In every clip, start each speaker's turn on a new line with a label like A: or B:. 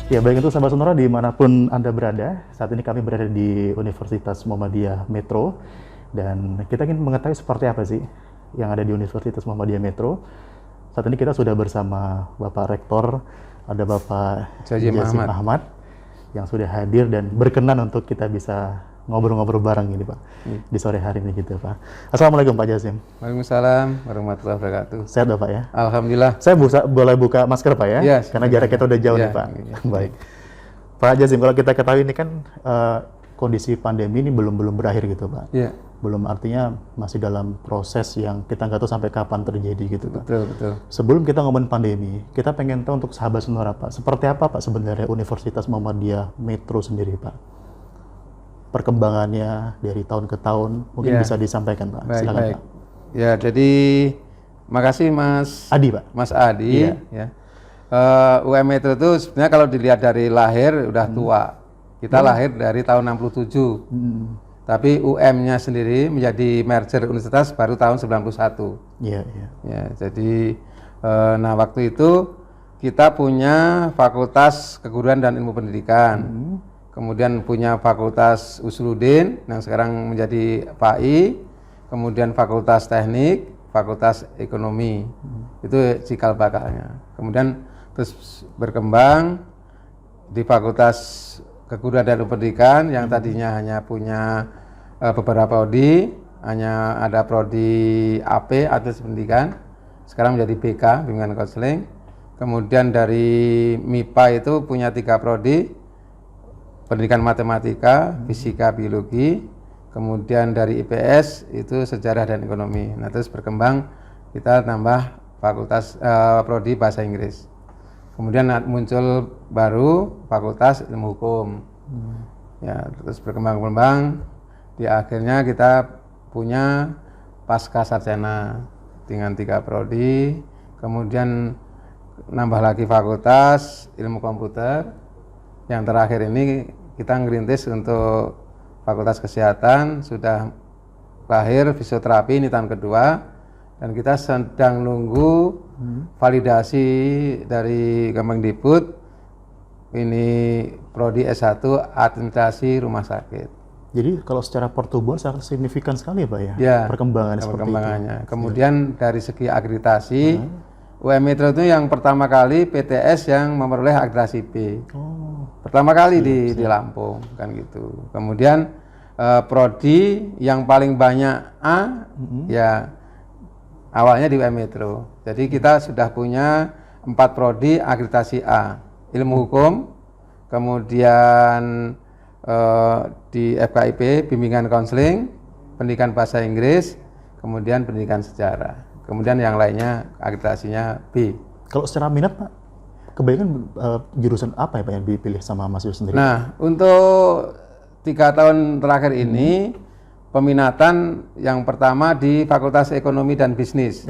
A: Ya, baik itu sahabat Sonora dimanapun Anda berada. Saat ini kami berada di Universitas Muhammadiyah Metro. Dan kita ingin mengetahui seperti apa sih yang ada di Universitas Muhammadiyah Metro. Saat ini kita sudah bersama Bapak Rektor, ada Bapak
B: Jazim
A: Ahmad yang sudah hadir dan berkenan untuk kita bisa ngobrol-ngobrol bareng ini Pak, di sore hari ini gitu Pak. Assalamualaikum Pak Jazim.
B: Waalaikumsalam warahmatullahi wabarakatuh.
A: Sehat Bapak ya?
B: Alhamdulillah.
A: Saya boleh buka masker Pak ya?
B: Yes,
A: karena jarak kita udah jauh nih Pak. Baik. Pak Jazim, kalau kita ketahui ini kan kondisi pandemi ini belum berakhir gitu Pak.
B: Iya.
A: Belum, artinya masih dalam proses yang kita nggak tahu sampai kapan terjadi gitu Pak.
B: Betul.
A: Sebelum kita ngomongin pandemi, kita pengen tahu untuk sahabat Sonora Pak, seperti apa Pak sebenarnya Universitas Muhammadiyah Metro sendiri Pak? Perkembangannya dari tahun ke tahun mungkin bisa disampaikan Pak. Silakan
B: baik.
A: Pak.
B: Ya, jadi makasih Mas
A: Adi Pak.
B: Mas Adi. Ya. UM Metro itu sebenarnya kalau dilihat dari lahir udah tua. Kita lahir dari tahun 67. Tapi UM-nya sendiri menjadi merger universitas baru tahun 91.
A: Iya.
B: Ya, jadi nah waktu itu kita punya Fakultas Keguruan dan Ilmu Pendidikan. Kemudian punya Fakultas Usuluddin yang sekarang menjadi FAI, kemudian Fakultas Teknik, Fakultas Ekonomi. Itu cikal bakalnya. Kemudian terus berkembang di Fakultas Keguruan dan Ilmu Pendidikan yang tadinya hanya punya beberapa prodi, hanya ada prodi AP atau pendidikan, sekarang menjadi BK, bimbingan konseling. Kemudian dari MIPA itu punya 3 prodi, pendidikan matematika, fisika, biologi. Kemudian dari IPS itu sejarah dan ekonomi. Nah terus berkembang kita tambah fakultas prodi bahasa Inggris. Kemudian muncul baru fakultas ilmu hukum. Ya terus berkembang. Di akhirnya kita punya pasca sarjana dengan 3 prodi. Kemudian nambah lagi fakultas ilmu komputer. Yang terakhir ini kita ngerintis untuk Fakultas Kesehatan, sudah lahir fisioterapi ini tahun kedua, dan kita sedang nunggu validasi dari Kemendikbud ini prodi S1 administrasi rumah sakit.
A: Jadi kalau secara pertumbuhan sangat signifikan sekali ya Pak ya,
B: Ya,
A: perkembangannya seperti itu.
B: Kemudian dari segi akreditasi, UM Metro itu yang pertama kali PTS yang memperoleh akreditasi B. Pertama kali di Lampung kan gitu. Kemudian prodi yang paling banyak A ya awalnya di UM Metro. Jadi kita sudah punya 4 prodi akreditasi A. Ilmu hukum, kemudian di FKIP bimbingan konseling, pendidikan bahasa Inggris, kemudian pendidikan sejarah. Kemudian yang lainnya akreditasinya B.
A: Kalau secara minat Pak, kebanyakan jurusan apa ya Pak yang dipilih sama Mas Yus sendiri?
B: Nah, untuk 3 tahun terakhir ini peminatan yang pertama di Fakultas Ekonomi dan Bisnis.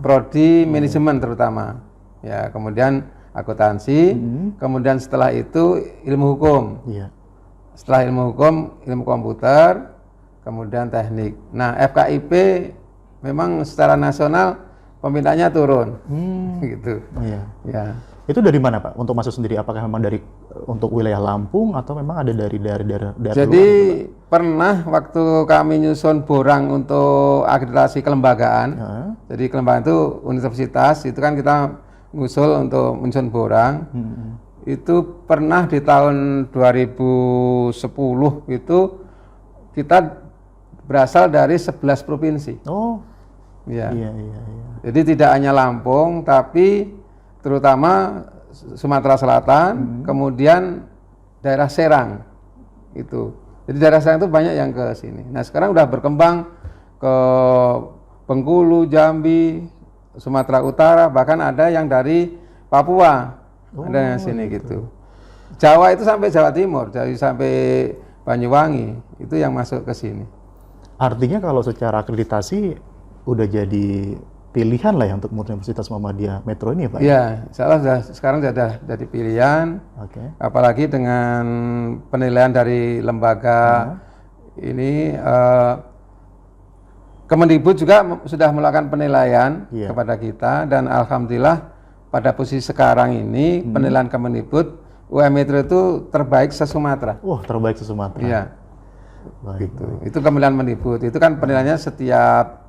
B: Prodi manajemen terutama. Ya, kemudian akuntansi, kemudian setelah itu ilmu hukum.
A: Iya.
B: Setelah ilmu hukum, ilmu komputer, kemudian teknik. Nah, FKIP memang secara nasional peminatnya turun, gitu.
A: Iya.
B: Ya.
A: Itu dari mana Pak? Untuk masuk sendiri, apakah memang dari untuk wilayah Lampung atau memang ada dari daerah
B: Jadi
A: luar?
B: pernah waktu kami nyusun borang untuk akreditasi kelembagaan, jadi kelembagaan itu universitas, itu kan kita ngusul untuk menyusun borang. Itu pernah di tahun 2010 itu kita berasal dari 11 provinsi.
A: Iya.
B: Jadi tidak hanya Lampung, tapi terutama Sumatera Selatan, kemudian daerah Serang, itu. Jadi daerah Serang itu banyak yang ke sini. Nah sekarang udah berkembang ke Bengkulu, Jambi, Sumatera Utara, bahkan ada yang dari Papua, ada yang sini gitu. Jawa itu sampai Jawa Timur, jadi sampai Banyuwangi, itu yang masuk ke sini.
A: Artinya kalau secara akreditasi udah jadi pilihan lah ya untuk Universitas Muhammadiyah Metro ini ya Pak?
B: Iya, sekarang sudah jadi pilihan. Apalagi dengan penilaian dari lembaga ini, Kemendikbud juga sudah melakukan penilaian kepada kita, dan alhamdulillah pada posisi sekarang ini penilaian Kemendikbud UM Metro itu terbaik se-Sumatera.
A: Wah, terbaik se-Sumatera.
B: Iya.
A: Baik.
B: Gitu. Itu kemudian Mendikbud. Itu kan penilaiannya setiap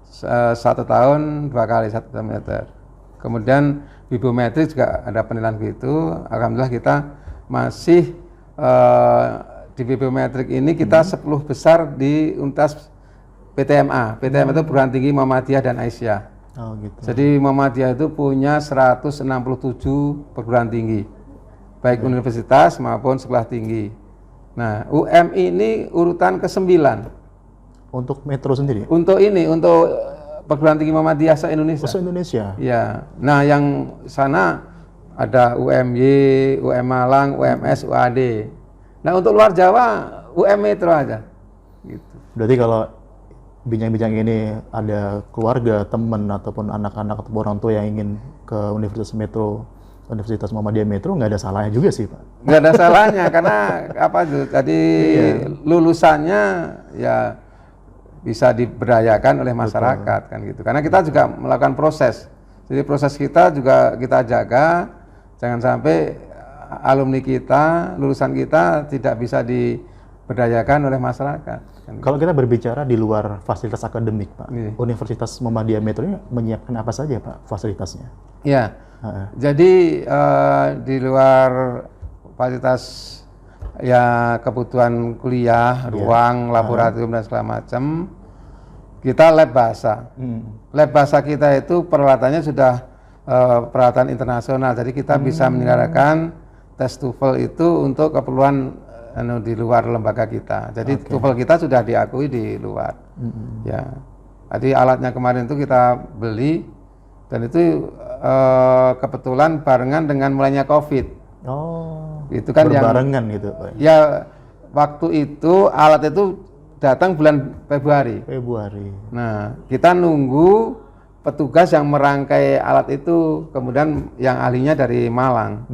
B: 1 tahun 2 kali 1 meter. Kemudian bibliometri juga ada penilaian gitu. Alhamdulillah kita masih di bibliometrik ini kita 10 besar di Universitas PTMA. PTMA itu Perguruan Tinggi Muhammadiyah dan Aisyah.
A: Oh gitu.
B: Jadi Muhammadiyah itu punya 167 perguruan tinggi, baik universitas maupun sekolah tinggi. Nah, UM ini urutan ke-9.
A: Untuk Metro sendiri?
B: Untuk ini, untuk perguruan tinggi Muhammadiyah se-Indonesia.
A: Se-Indonesia?
B: Ya. Nah, yang sana ada UMY, UM Malang, UMS, UAD. Nah, untuk luar Jawa, UM Metro aja. Gitu.
A: Berarti kalau bincang-bincang ini ada keluarga, teman, ataupun anak-anak atau orang tua yang ingin ke Universitas Metro, Universitas Muhammadiyah Metro, nggak ada salahnya juga sih, Pak?
B: Nggak ada salahnya, karena apa tuh, tadi lulusannya ya bisa diberdayakan oleh masyarakat. Kan gitu. Karena kita juga melakukan proses. Jadi proses kita juga kita jaga, jangan sampai alumni kita, lulusan kita tidak bisa diberdayakan oleh masyarakat.
A: Kalau kita berbicara di luar fasilitas akademik, Pak,
B: Iya.
A: Universitas Muhammadiyah Metro ini menyiapkan apa saja, Pak, fasilitasnya?
B: Ya, jadi di luar fasilitas ya kebutuhan kuliah, ruang, laboratorium dan segala macam, kita lab bahasa. Lab bahasa kita itu peralatannya sudah peralatan internasional, jadi kita bisa menyelenggarakan tes TOEFL itu untuk keperluan di luar lembaga kita. Jadi TOEFL kita sudah diakui di luar. Ya. Jadi alatnya kemarin itu kita beli dan itu kebetulan barengan dengan mulainya COVID.
A: Oh.
B: Itu kan
A: berbarengan gitu, Pak.
B: Ya, waktu itu alat itu datang bulan Februari. Nah, kita nunggu petugas yang merangkai alat itu, kemudian yang ahlinya dari Malang.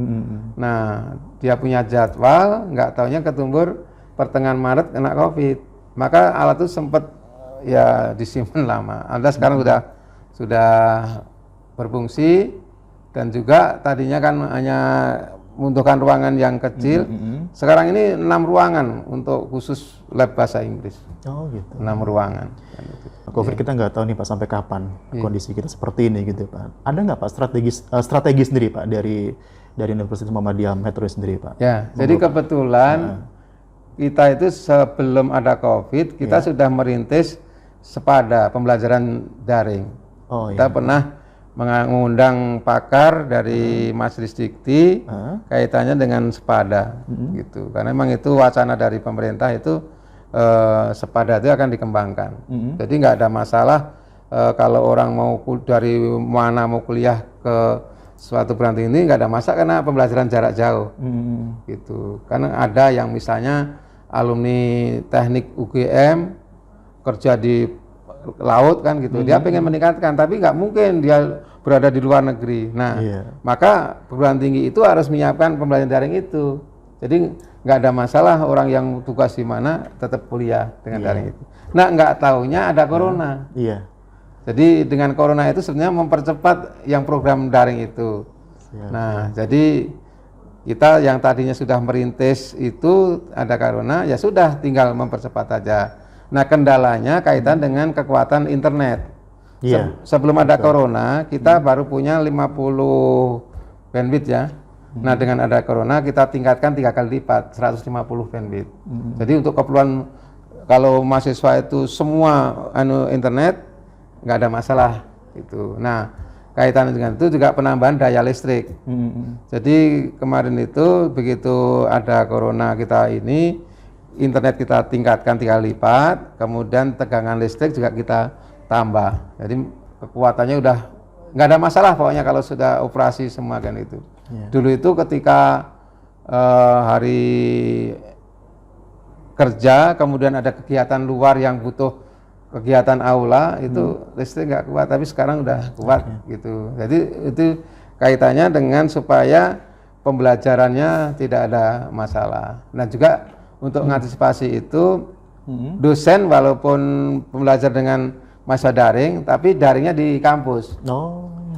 B: Nah, dia punya jadwal, nggak taunya ketumbur pertengahan Maret kena COVID. Maka alat itu sempat ya disimpan lama. Anda sekarang sudah berfungsi, dan juga tadinya kan hanya membutuhkan ruangan yang kecil. Sekarang ini 6 ruangan untuk khusus lab bahasa Inggris.
A: Oh gitu.
B: 6 ruangan.
A: COVID kita nggak tahu nih, Pak, sampai kapan kondisi kita seperti ini gitu, Pak. Ada nggak, Pak, strategi sendiri, Pak, dari Universitas Muhammadiyah Metro sendiri, Pak?
B: Ya, jadi kebetulan kita itu sebelum ada COVID, kita sudah merintis SEPADA, pembelajaran daring. Kita pernah mengundang pakar dari Majelis Dikti kaitannya dengan SEPADA, gitu. Karena memang itu wacana dari pemerintah itu SEPADA itu akan dikembangkan. Jadi nggak ada masalah kalau orang mau dari mana mau kuliah ke suatu perguruan tinggi ini nggak ada masalah karena pembelajaran jarak jauh, gitu. Karena ada yang misalnya alumni teknik UGM kerja di laut kan gitu, dia pengen meningkatkan, tapi nggak mungkin dia berada di luar negeri. Nah, maka perguruan tinggi itu harus menyiapkan pembelajaran daring itu. Jadi nggak ada masalah orang yang tugas di mana tetap kuliah dengan daring itu. Nah, nggak taunya ada corona. Jadi dengan corona itu sebenarnya mempercepat yang program daring itu. Nah, jadi kita yang tadinya sudah merintis itu ada corona, ya sudah tinggal mempercepat saja. Nah, kendalanya kaitan dengan kekuatan internet. Sebelum ada corona, kita baru punya 50 bandwidth ya. Nah, dengan ada corona kita tingkatkan 3 kali lipat, 150 bandwidth. Jadi untuk keperluan kalau mahasiswa itu semua internet nggak ada masalah itu. Nah, kaitan dengan itu juga penambahan daya listrik. Jadi kemarin itu begitu ada corona kita ini, internet kita tingkatkan 3 kali lipat, kemudian tegangan listrik juga kita tambah. Jadi kekuatannya udah nggak ada masalah pokoknya kalau sudah operasi semua kan itu. Dulu itu ketika hari kerja, kemudian ada kegiatan luar yang butuh kegiatan aula itu listrik nggak kuat, tapi sekarang udah kuat gitu. Jadi itu kaitannya dengan supaya pembelajarannya tidak ada masalah. Nah, juga untuk mengantisipasi itu dosen walaupun belajar dengan masa daring, tapi daringnya di kampus.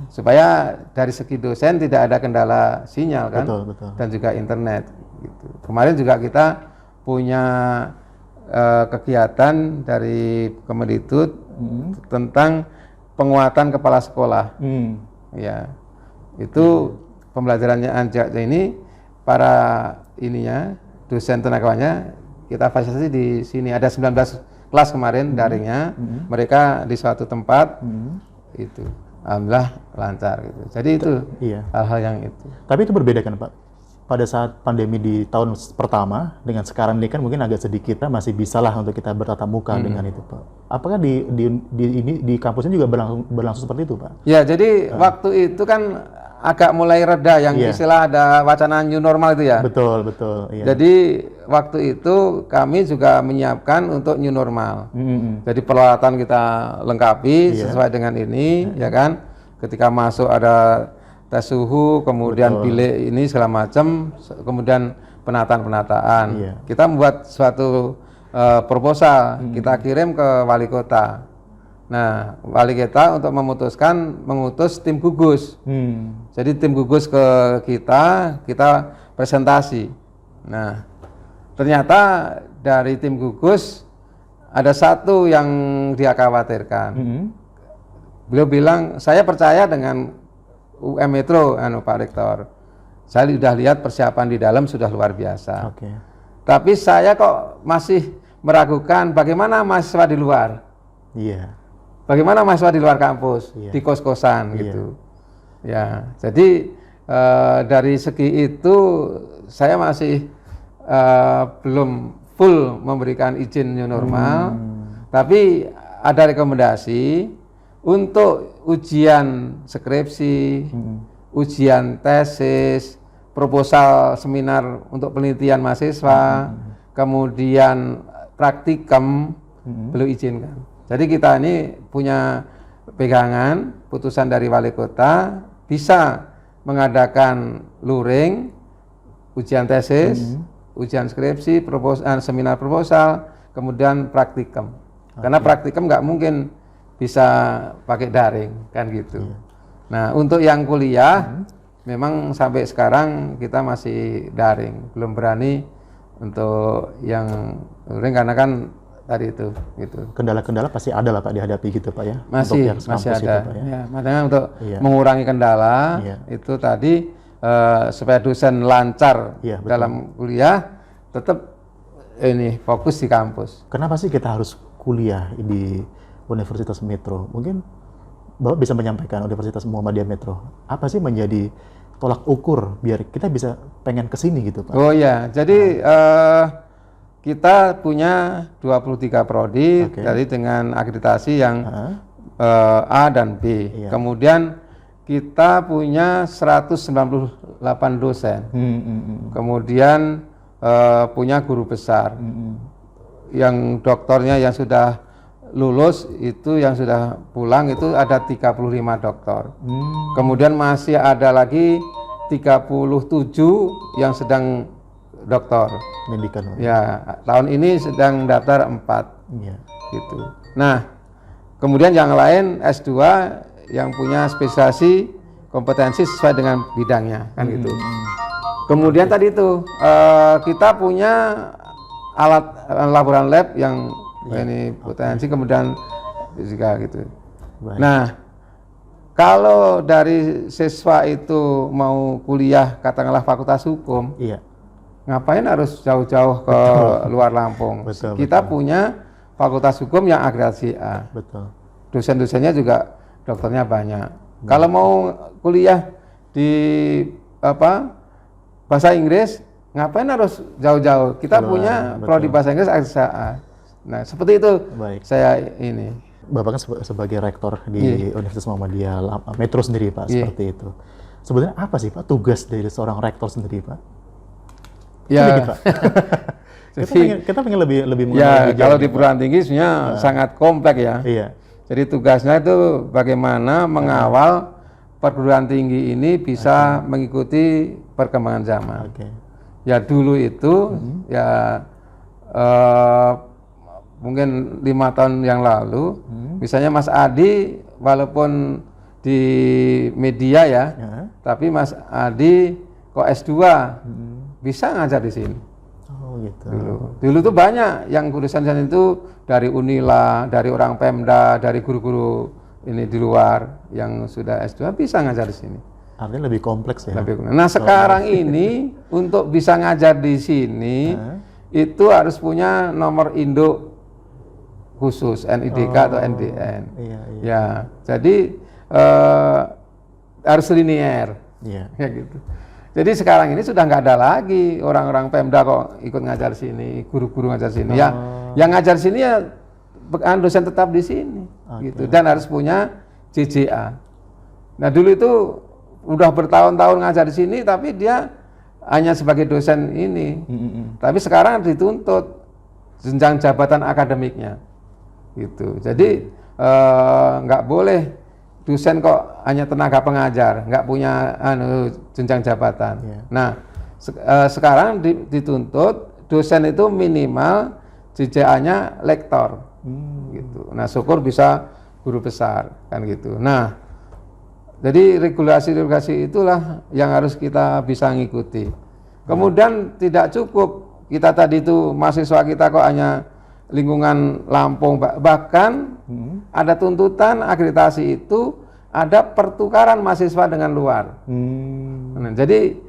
B: supaya dari segi dosen tidak ada kendala sinyal kan,
A: Betul, betul.
B: dan juga internet. Gitu. Kemarin juga kita punya kegiatan dari Kemendikbud tentang penguatan kepala sekolah. Ya, itu pembelajarannya Anjak ini para ininya dosen tenaganya kita fasilitasi di sini. Ada 19 kelas kemarin daringnya, mereka di suatu tempat itu. Alhamdulillah lancar gitu. Jadi itu hal-hal yang itu.
A: Tapi itu berbeda kan Pak? Pada saat pandemi di tahun pertama dengan sekarang ini kan mungkin agak sedikit kita masih bisa lah untuk kita bertatap muka dengan itu Pak. Apakah di kampusnya juga berlangsung seperti itu Pak?
B: Ya, jadi waktu itu kan agak mulai reda yang istilah ada wacana new normal itu ya.
A: Betul, betul. Iya.
B: Jadi waktu itu kami juga menyiapkan untuk new normal. Jadi peralatan kita lengkapi sesuai dengan ini, ya kan. Ketika masuk ada tes suhu, kemudian bilik ini segala macam, kemudian penataan. Kita membuat suatu proposal, kita kirim ke wali kota. Nah, wali kota untuk mengutus tim gugus. Jadi tim gugus ke kita presentasi. Nah, ternyata dari tim gugus ada satu yang dia khawatirkan. Beliau bilang, saya percaya dengan UM Metro, Pak Rektor. Saya sudah lihat persiapan di dalam sudah luar biasa. Tapi saya kok masih meragukan bagaimana mahasiswa di luar. Bagaimana mahasiswa di luar kampus, di kos-kosan gitu. Ya, jadi dari segi itu saya masih belum full memberikan izin new normal, tapi ada rekomendasi untuk ujian skripsi, ujian tesis, proposal seminar untuk penelitian mahasiswa, kemudian praktikum belum izinkan. Jadi kita ini punya pegangan putusan dari wali kota bisa mengadakan luring, ujian tesis, ujian skripsi, seminar proposal, kemudian praktikum. Karena praktikum nggak mungkin bisa pakai daring kan gitu. Nah, untuk yang kuliah memang sampai sekarang kita masih daring, belum berani untuk yang luring karena kan tadi itu gitu.
A: Kendala-kendala pasti ada lah Pak dihadapi gitu Pak ya.
B: Masih ada. Itu, Pak, ya. Makanya untuk mengurangi kendala itu tadi supaya dosen lancar dalam kuliah, tetap ini fokus di kampus.
A: Kenapa sih kita harus kuliah di Universitas Metro? Mungkin Bapak bisa menyampaikan Universitas Muhammadiyah Metro, apa sih menjadi tolak ukur biar kita bisa pengen kesini gitu Pak?
B: Oh ya, jadi kita punya 23 prodi dari dengan akreditasi yang A dan B. Kemudian kita punya 198 dosen. Kemudian punya guru besar. Yang doktornya yang sudah lulus itu yang sudah pulang itu ada 35 doktor. Kemudian masih ada lagi 37 yang sedang doktor.
A: Pendidikan.
B: Ya, tahun ini sedang daftar 4. Gitu. Nah, kemudian yang lain S2 yang punya spesialisasi kompetensi sesuai dengan bidangnya kan gitu. Kemudian tadi itu kita punya alat laboratorium lab yang ini potensi, kemudian fisika gitu. Nah, kalau dari siswa itu mau kuliah katakanlah fakultas hukum, ngapain harus jauh-jauh ke luar Lampung? Kita punya fakultas hukum yang akreditasi A. Dosen-dosennya juga dokternya banyak. Kalau mau kuliah di bahasa Inggris, ngapain harus jauh-jauh? Kita punya prodi bahasa Inggris akreditasi A. Nah, seperti itu. Saya ini.
A: Bapak kan sebagai rektor di Universitas Muhammadiyah Metro sendiri Pak, seperti itu. Sebenarnya apa sih Pak tugas dari seorang rektor sendiri Pak?
B: Ya.
A: Pak. kita pengen lebih
B: ya, kalau di perguruan tinggi sebenarnya sangat kompleks ya. Jadi tugasnya itu bagaimana mengawal perguruan tinggi ini bisa mengikuti perkembangan zaman. Ya dulu itu ya mungkin 5 tahun yang lalu, misalnya Mas Adi walaupun di media ya, tapi Mas Adi kok S2 bisa ngajar di sini.
A: Oh gitu.
B: Dulu tuh banyak yang jurusan itu dari Unila, dari orang Pemda, dari guru-guru ini di luar yang sudah S2 bisa ngajar di sini.
A: Artinya lebih kompleks ya.
B: Nah sekarang ini untuk bisa ngajar di sini itu harus punya nomor induk khusus NIDK atau NDN.
A: Iya.
B: Ya, jadi harus linier.
A: Iya.
B: Ya gitu. Jadi sekarang ini sudah nggak ada lagi orang-orang Pemda kok ikut ngajar sini, guru-guru ngajar sini. Ya, yang ngajar sini ya dosen tetap di sini, gitu. Dan harus punya JJA. Nah dulu itu udah bertahun-tahun ngajar di sini, tapi dia hanya sebagai dosen ini. Tapi sekarang dituntut jenjang jabatan akademiknya, gitu. Jadi nggak boleh dosen kok hanya tenaga pengajar, nggak punya jenjang jabatan. Nah, sekarang dituntut dosen itu minimal JJA-nya lektor, gitu. Nah, syukur bisa guru besar, kan gitu. Nah, jadi regulasi-regulasi itulah yang harus kita bisa ngikuti. Kemudian tidak cukup kita tadi itu mahasiswa kita kok hanya lingkungan Lampung, bahkan ada tuntutan akreditasi itu ada pertukaran mahasiswa dengan luar. Nah, jadi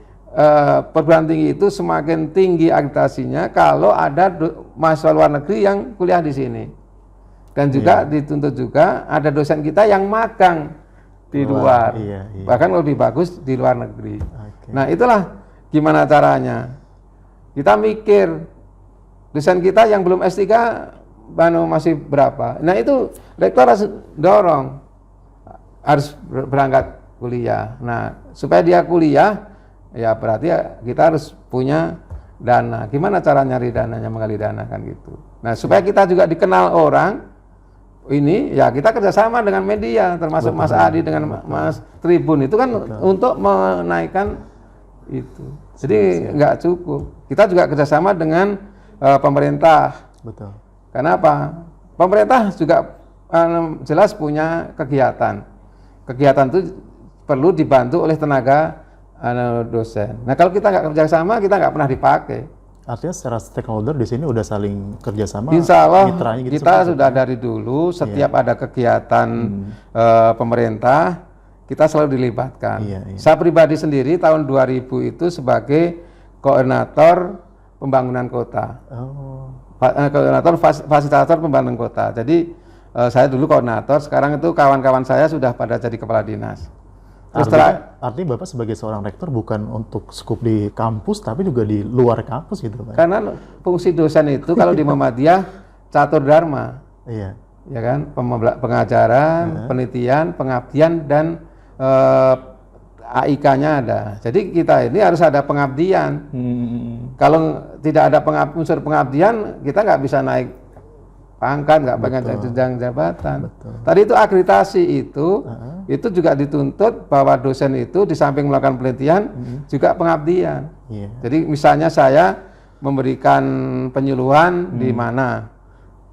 B: perguruan tinggi itu semakin tinggi akreditasinya kalau ada mahasiswa luar negeri yang kuliah di sini, dan juga dituntut juga ada dosen kita yang magang di luar, bahkan lebih bagus di luar negeri. Nah itulah gimana caranya kita mikir. Dosen kita yang belum S3 masih berapa? Nah itu rektor harus dorong, harus berangkat kuliah. Nah supaya dia kuliah, ya berarti kita harus punya dana. Gimana cara nyari dananya, menggali dana kan gitu. Nah supaya kita juga dikenal orang, ini ya kita kerjasama dengan media, termasuk Mas Adi dengan Mas Tribun itu kan untuk menaikkan itu. Jadi nggak cukup. Kita juga kerjasama dengan pemerintah.
A: Betul.
B: Kenapa? Pemerintah juga jelas punya kegiatan. Kegiatan itu perlu dibantu oleh tenaga dosen. Nah kalau kita nggak kerjasama, kita nggak pernah dipakai.
A: Artinya secara stakeholder di sini udah saling kerjasama.
B: Insya Allah
A: gitu,
B: kita sudah dari dulu setiap ada kegiatan pemerintah kita selalu dilibatkan. Saya pribadi sendiri tahun 2000 itu sebagai koordinator pembangunan kota, koordinator fasilitator pembangunan kota. Jadi saya dulu koordinator, sekarang itu kawan-kawan saya sudah pada jadi kepala dinas.
A: Artinya Bapak sebagai seorang rektor bukan untuk skup di kampus, tapi juga di luar kampus gitu Pak?
B: Karena fungsi dosen itu kalau di Muhammadiyah catur dharma, ya kan, pengajaran, penelitian, pengabdian, dan AIK-nya ada. Jadi kita ini harus ada pengabdian. Kalau tidak ada unsur pengabdian, kita nggak bisa naik pangkat, nggak pengen jenjang jabatan. Tadi itu akreditasi itu juga dituntut bahwa dosen itu di samping melakukan penelitian juga pengabdian. Jadi misalnya saya memberikan penyuluhan di mana,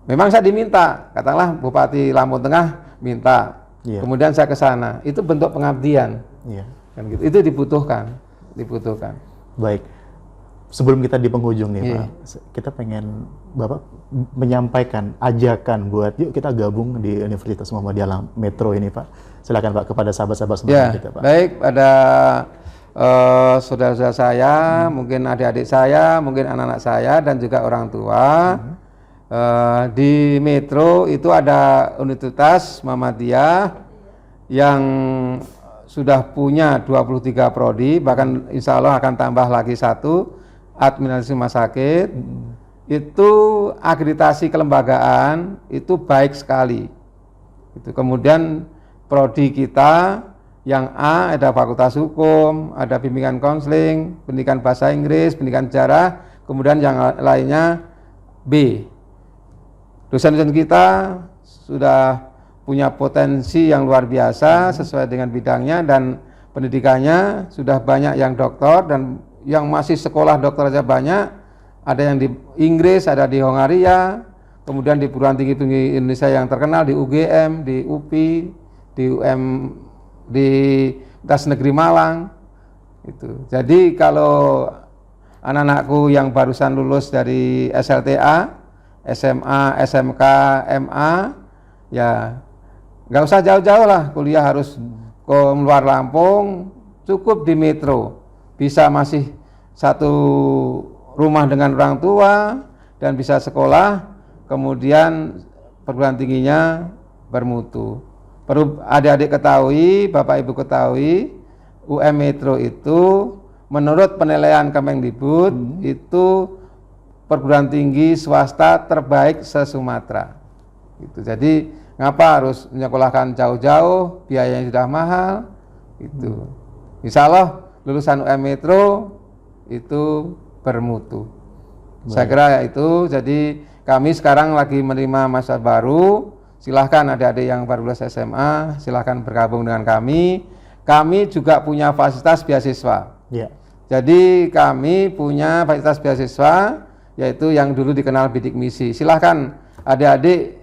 B: memang saya diminta, katakanlah Bupati Lampung Tengah minta, kemudian saya ke sana, itu bentuk pengabdian. Kan gitu. Itu dibutuhkan.
A: Baik. Sebelum kita di penghujung nih Pak, kita pengen Bapak menyampaikan ajakan buat yuk kita gabung di Universitas Muhammadiyah Metro ini Pak. Silakan Pak kepada sahabat-sahabat semua kita Pak.
B: Baik, pada saudara-saudara saya, mungkin adik-adik saya, mungkin anak-anak saya dan juga orang tua. Di Metro itu ada Universitas Muhammadiyah yang sudah punya 23 prodi, bahkan insya Allah akan tambah lagi satu, administrasi rumah sakit. Itu akreditasi kelembagaan itu baik sekali. Itu kemudian prodi kita yang A ada fakultas hukum, ada bimbingan konseling, pendidikan bahasa Inggris, pendidikan sejarah, kemudian yang lainnya B. Dosen-dosen kita sudah punya potensi yang luar biasa sesuai dengan bidangnya dan pendidikannya, sudah banyak yang doktor dan yang masih sekolah dokter aja banyak, ada yang di Inggris, ada di Hongaria, kemudian di perguruan tinggi Indonesia yang terkenal di UGM, di UPI, di UM di Tas Negeri Malang. Itu. Jadi kalau anak-anakku yang barusan lulus dari SLTA, SMA, SMK, MA, ya nggak usah jauh-jauh lah kuliah harus ke luar Lampung, cukup di Metro, bisa masih satu rumah dengan orang tua dan bisa sekolah, kemudian perguruan tingginya bermutu. Perlu adik-adik ketahui, Bapak Ibu ketahui, UM Metro itu menurut penilaian Kemendikbud itu perguruan tinggi swasta terbaik se-Sumatera. Gitu. Jadi ngapa harus menyekolahkan jauh-jauh, biayanya sudah mahal, itu. Insya Allah lulusan UM Metro itu bermutu. Saya kira itu. Jadi kami sekarang lagi menerima mahasiswa baru. Silahkan adik-adik yang baru lulus SMA, silahkan bergabung dengan kami. Kami juga punya fasilitas beasiswa.
A: Ya.
B: Jadi kami punya fasilitas beasiswa, yaitu yang dulu dikenal bidik misi. Silahkan adik-adik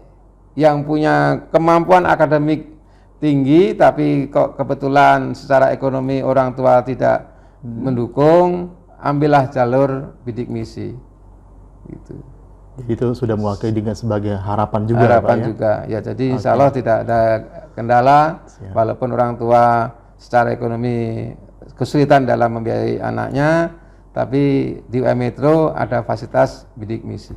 B: yang punya kemampuan akademik tinggi, tapi kok kebetulan secara ekonomi orang tua tidak mendukung, ambillah jalur bidik misi. Gitu.
A: Itu sudah mewakili dengan sebagai harapan juga.
B: Harapan
A: Pak, ya?
B: juga. Ya, jadi insya Allah tidak ada kendala, walaupun orang tua secara ekonomi kesulitan dalam membiayai anaknya, tapi di UM Metro ada fasilitas bidik misi.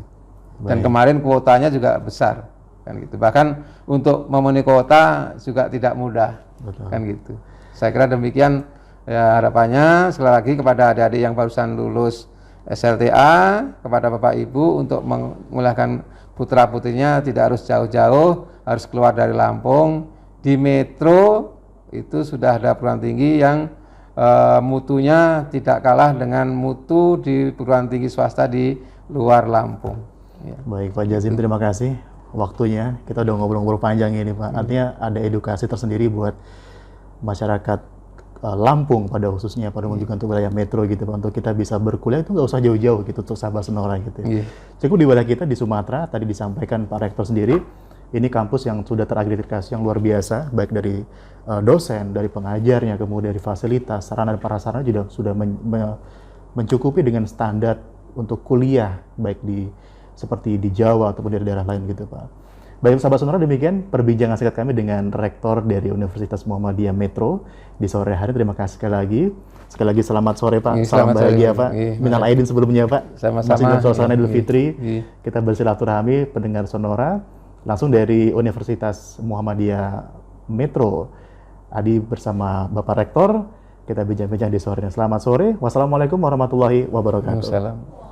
B: Dan kemarin kuotanya juga besar, kan gitu. Bahkan untuk memenuhi kuota juga tidak mudah, kan gitu. Saya kira demikian ya harapannya. Sekali lagi kepada adik-adik yang barusan lulus SLTA, kepada Bapak Ibu untuk memulihkan putra putrinya tidak harus jauh-jauh, harus keluar dari Lampung. Di Metro itu sudah ada perguruan tinggi yang mutunya tidak kalah dengan mutu di perguruan tinggi swasta di luar Lampung. Ya.
A: Baik Pak Jazim, terima kasih waktunya. Kita udah ngobrol-ngobrol panjang ini Pak. Artinya ada edukasi tersendiri buat masyarakat Lampung pada khususnya, pada menunjukkan untuk wilayah Metro gitu Pak. Untuk kita bisa berkuliah itu nggak usah jauh-jauh gitu untuk Sabah Sonora gitu. Cukup di wilayah kita di Sumatera, tadi disampaikan Pak Rektor sendiri, ini kampus yang sudah terakreditasi yang luar biasa, baik dari dosen, dari pengajarnya, kemudian dari fasilitas, sarana dan prasarana juga sudah mencukupi dengan standar untuk kuliah, baik seperti di Jawa ataupun dari daerah lain gitu Pak. Baik sahabat Sonora, demikian perbincangan singkat kami dengan Rektor dari Universitas Muhammadiyah Metro di sore hari. Terima kasih sekali lagi. Sekali lagi selamat sore Pak. Salam bahagia Pak. Minal aidin sebelumnya Pak.
B: Sama-sama.
A: Masih dalam suasana Idul Fitri. Kita bersilaturahmi pendengar Sonora langsung dari Universitas Muhammadiyah Metro. Adi bersama Bapak Rektor, kita bincang-bincang di sore ini. Selamat sore. Wassalamualaikum warahmatullahi wabarakatuh.
B: Waalaikumsalam.